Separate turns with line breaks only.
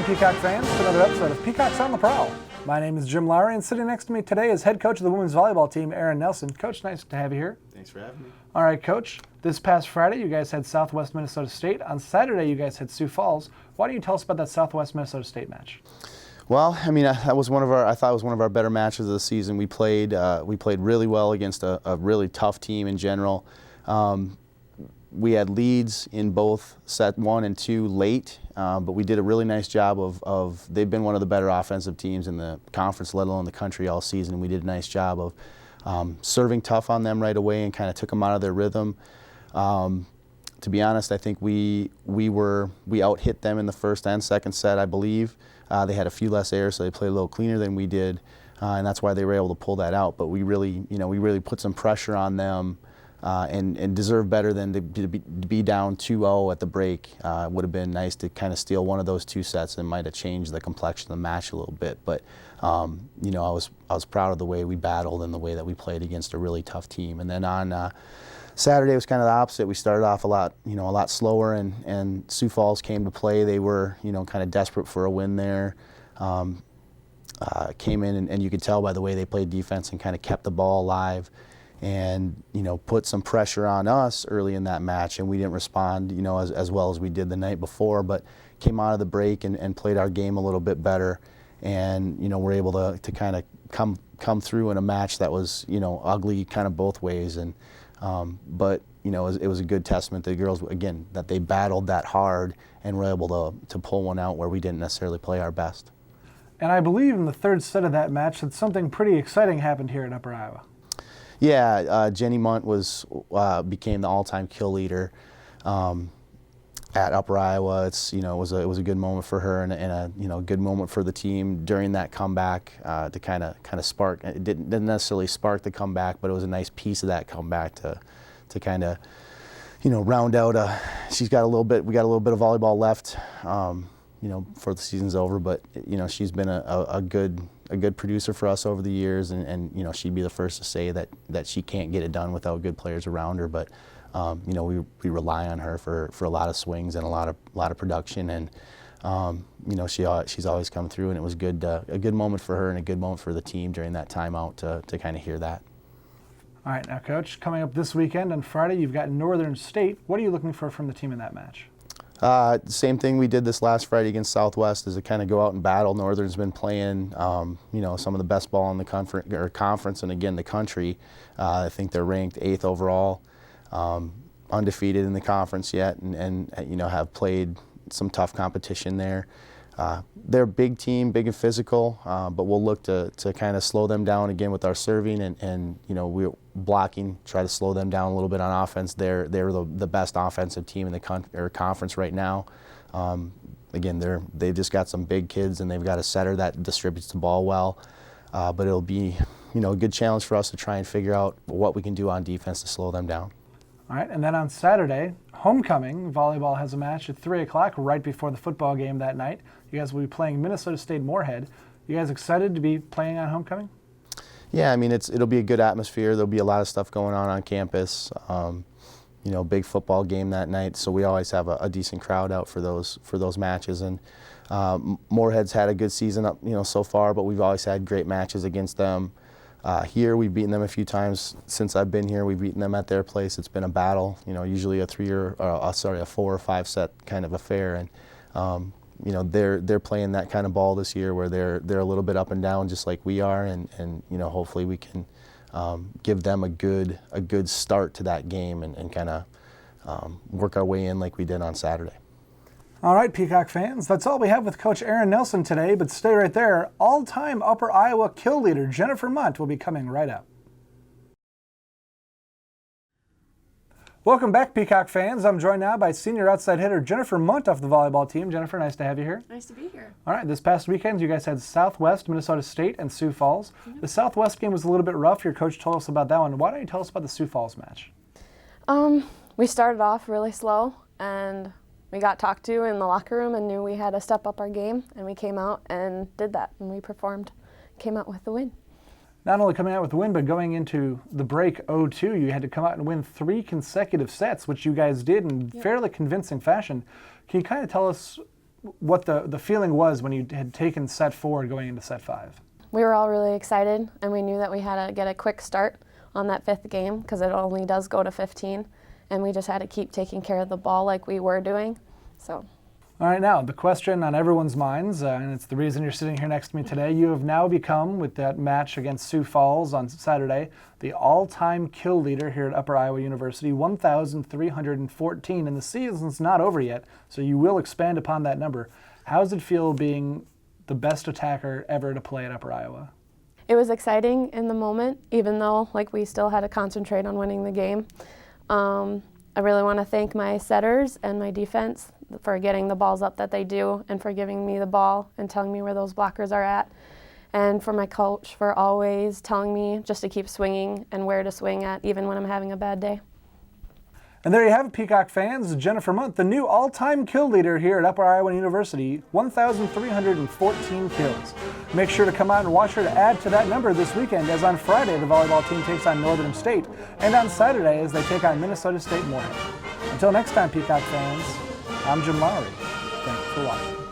Peacock fans, to another episode of Peacocks on the Prowl. My name is Jim Lowry, and sitting next to me today is head coach of the women's volleyball team, Erin Nelson. Coach, nice to have you here.
Thanks for having me.
All right, Coach. This past Friday, you guys had Southwest Minnesota State. On Saturday, you guys had Sioux Falls. Why don't you tell us about that Southwest Minnesota State match?
Well, I mean, that was I thought it was one of our better matches of the season. We played really well against a really tough team in general. We had leads in both set 1 and 2 late, but we did a really nice job of they've been one of the better offensive teams in the conference, let alone the country, all season. And we did a nice job of serving tough on them right away and kind of took them out of their rhythm. To be honest, I think we out-hit them in the first and second set, I believe. They had a few less errors, so they played a little cleaner than we did, and that's why they were able to pull that out. But we really put some pressure on them. And deserve better than to be down 2-0 at the break. It would have been nice to kind of steal one of those 2 sets and might have changed the complexion of the match a little bit. But I was proud of the way we battled and the way that we played against a really tough team. And then on Saturday it was kind of the opposite. We started off a lot slower, and Sioux Falls came to play. They were kind of desperate for a win there. Came in and you could tell by the way they played defense and kind of kept the ball alive. And put some pressure on us early in that match, and we didn't respond as well as we did the night before, but came out of the break and played our game a little bit better, and we're able to kind of come through in a match that was ugly kind of both ways, and but it was a good testament to the girls again that they battled that hard and were able to pull one out where we didn't necessarily play our best.
And I believe in the third set of that match that something pretty exciting happened here in Upper Iowa.
Yeah, Jenny Mundt became the all-time kill leader at Upper Iowa. It was a good moment for her and a good moment for the team during that comeback to kind of spark. It didn't necessarily spark the comeback, but it was a nice piece of that comeback to kind of round out. We got a little bit of volleyball left. Before the season's over, but she's been a good producer for us over the years, and she'd be the first to say that she can't get it done without good players around her. But we rely on her for a lot of swings and a lot of production, and she's always come through, and it was a good moment for her and a good moment for the team during that timeout to kind of hear that.
All right, now Coach, coming up this weekend on Friday, you've got Northern State. What are you looking for from the team in that match?
Same thing we did this last Friday against Southwest is to kind of go out and battle. Northern's been playing, some of the best ball in the conference and again the country. I think they're ranked 8th overall, undefeated in the conference yet, and have played some tough competition there. They're a big team, big and physical, but we'll look to kind of slow them down again with our serving and we're blocking, try to slow them down a little bit on offense. They're the best offensive team in the conference right now. Again, they've just got some big kids, and they've got a setter that distributes the ball well. But it'll be a good challenge for us to try and figure out what we can do on defense to slow them down.
All right, and then on Saturday, homecoming, volleyball has a match at 3 o'clock right before the football game that night. You guys will be playing Minnesota State Moorhead. You guys excited to be playing on homecoming?
Yeah, I mean, it'll be a good atmosphere. There'll be a lot of stuff going on campus. Big football game that night, so we always have a decent crowd out for those matches. And Moorhead's had a good season up, so far, but we've always had great matches against them. Here, we've beaten them a few times since I've been here. We've beaten them at their place. It's been a battle, usually a 4 or 5 set kind of affair. And they're playing that kind of ball this year where they're a little bit up and down, just like we are. And hopefully we can give them a good start to that game and kind of work our way in like we did on Saturday.
All right, Peacock fans, that's all we have with Coach Erin Nelson today, but stay right there. All-time Upper Iowa kill leader Jennifer Mundt will be coming right up. Welcome back, Peacock fans. I'm joined now by senior outside hitter Jennifer Mundt off the volleyball team. Jennifer, nice to have you here.
Nice to be here.
All right, this past weekend you guys had Southwest, Minnesota State, and Sioux Falls. Mm-hmm. The Southwest game was a little bit rough. Your coach told us about that one. Why don't you tell us about the Sioux Falls match?
We started off really slow, and we got talked to in the locker room and knew we had to step up our game, and we came out and did that, and we performed, came out with the win.
Not only coming out with the win, but going into the break 0-2, you had to come out and win 3 consecutive sets, which you guys did in fairly convincing fashion. Can you kind of tell us what the feeling was when you had taken set 4 going into set 5.
We were all really excited, and we knew that we had to get a quick start on that 5th game because it only does go to 15, and we just had to keep taking care of the ball like we were doing. So.
All right, now, the question on everyone's minds, and it's the reason you're sitting here next to me today, you have now become, with that match against Sioux Falls on Saturday, the all-time kill leader here at Upper Iowa University, 1,314, and the season's not over yet, so you will expand upon that number. How does it feel being the best attacker ever to play at Upper Iowa?
It was exciting in the moment, even though we still had to concentrate on winning the game. I really want to thank my setters and my defense for getting the balls up that they do and for giving me the ball and telling me where those blockers are at. And for my coach for always telling me just to keep swinging and where to swing at, even when I'm having a bad day.
And there you have it, Peacock fans. Jennifer Mundt, the new all-time kill leader here at Upper Iowa University, 1,314 kills. Make sure to come out and watch her to add to that number this weekend, as on Friday the volleyball team takes on Northern State, and on Saturday as they take on Minnesota State Moorhead. Until next time, Peacock fans, I'm Jim Lowry. Thanks for watching.